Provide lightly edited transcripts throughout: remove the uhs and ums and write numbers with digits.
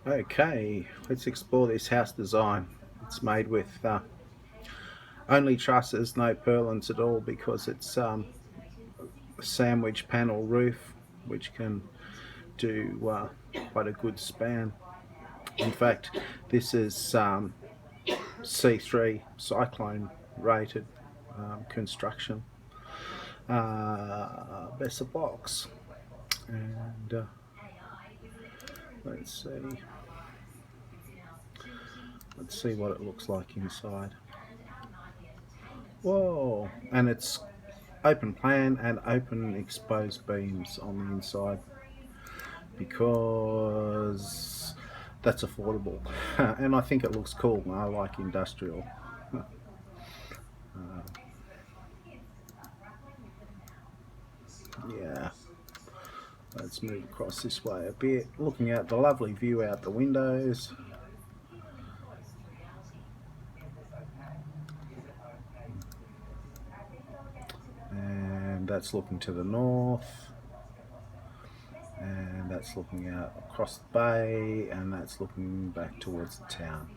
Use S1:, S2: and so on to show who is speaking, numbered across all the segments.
S1: Okay, let's explore this house design. It's made with only trusses, no purlins at all, because it's a sandwich panel roof, which can do quite a good span. In fact, this is C3 cyclone rated construction. Bessa blocks, and let's see, let's see what it looks like inside. Whoa! And it's open plan and open exposed beams on the inside because that's affordable and I think it looks cool. I like industrial. Yeah, let's move across this way a bit, looking at the lovely view out the windows. And that's looking to the north, and that's looking out across the bay, and that's looking back towards the town.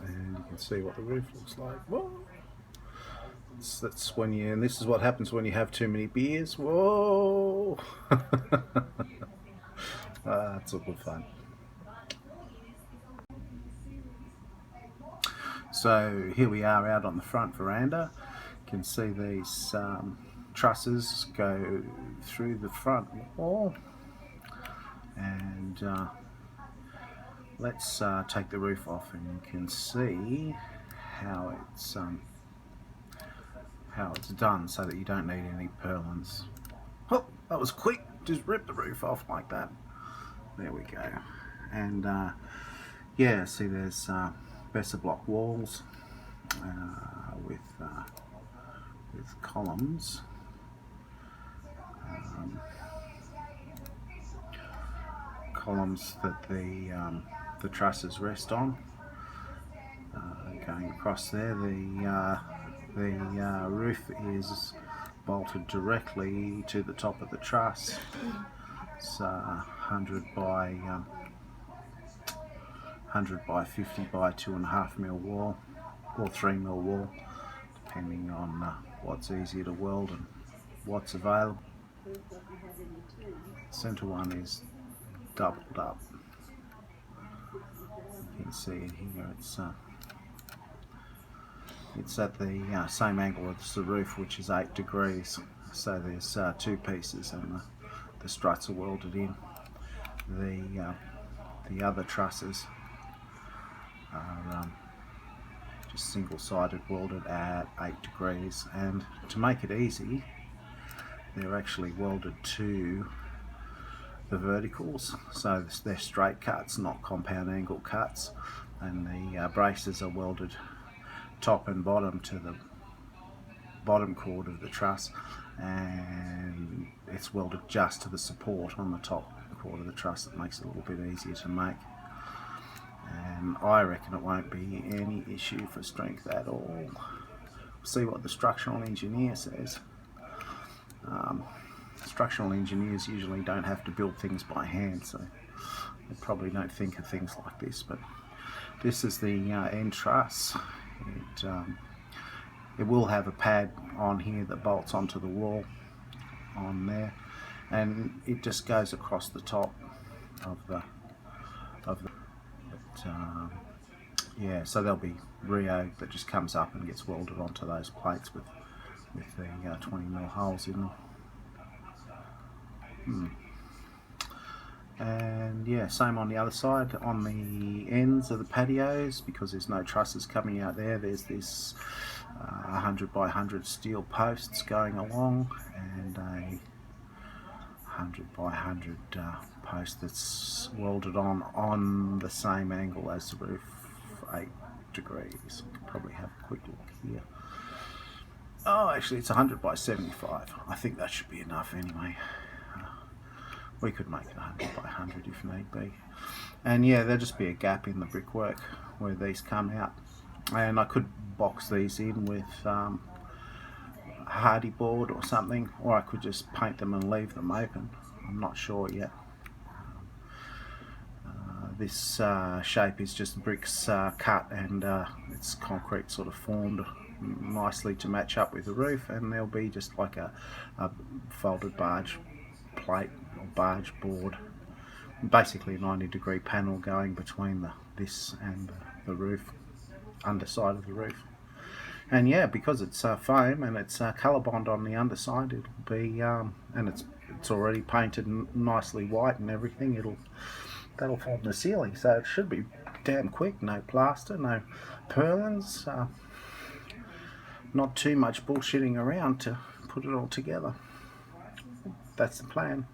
S1: And you can see what the roof looks like. Whoa! That's when you, and this is what happens when you have too many beers. Whoa! It's all good fun. So here we are out on the front veranda. You can see these trusses go through the front wall, and let's take the roof off, and you can see how it's done, so that you don't need any purlins. Oh, that was quick! Just rip the roof off like that. There we go. And yeah, see there's Bessa block walls with columns. Columns that the trusses rest on. Going across there, the roof is bolted directly to the top of the truss. It's 100 by 50 by 2.5 mil wall, or 3 mil wall, depending on what's easier to weld and what's available. The centre one is doubled up. You can see it here. It's at the same angle as the roof, which is 8 degrees. So there's two pieces, and the struts are welded in. The other trusses are just single-sided welded at 8 degrees, and to make it easy, they're actually welded to the verticals, so they're straight cuts, not compound angle cuts, and the braces are welded top and bottom to the bottom chord of the truss, and it's welded just to the support on the top chord of the truss. That makes it a little bit easier to make, and I reckon it won't be any issue for strength at all. See what the structural engineer says. Structural engineers usually don't have to build things by hand, so they probably don't think of things like this, but this is the end truss. It will have a pad on here that bolts onto the wall on there, and it just goes across the top of the yeah, so there'll be Rio that just comes up and gets welded onto those plates with the 20 mil holes in them. And yeah, same on the other side, on the ends of the patios, because there's no trusses coming out there. There's this 100 by 100 steel posts going along, and a 100 by 100 post that's welded on the same angle as the roof, 8 degrees. You can probably have a quick look here. Oh, actually it's 100 by 75. I think that should be enough anyway. We could make it 100 by 100 if need be. And yeah, there'll just be a gap in the brickwork where these come out. And I could box these in with hardy board or something, or I could just paint them and leave them open. I'm not sure yet. this shape is just bricks cut, and it's concrete sort of formed nicely to match up with the roof, and there'll be just like a folded barge plate or barge board, basically a 90-degree panel going between this and the roof, underside of the roof. And yeah, because it's foam and it's colour bond on the underside, it'll be and it's already painted nicely white and everything, that'll form the ceiling. So it should be damn quick. No plaster, no purlins, not too much bullshitting around to put it all together. That's the plan.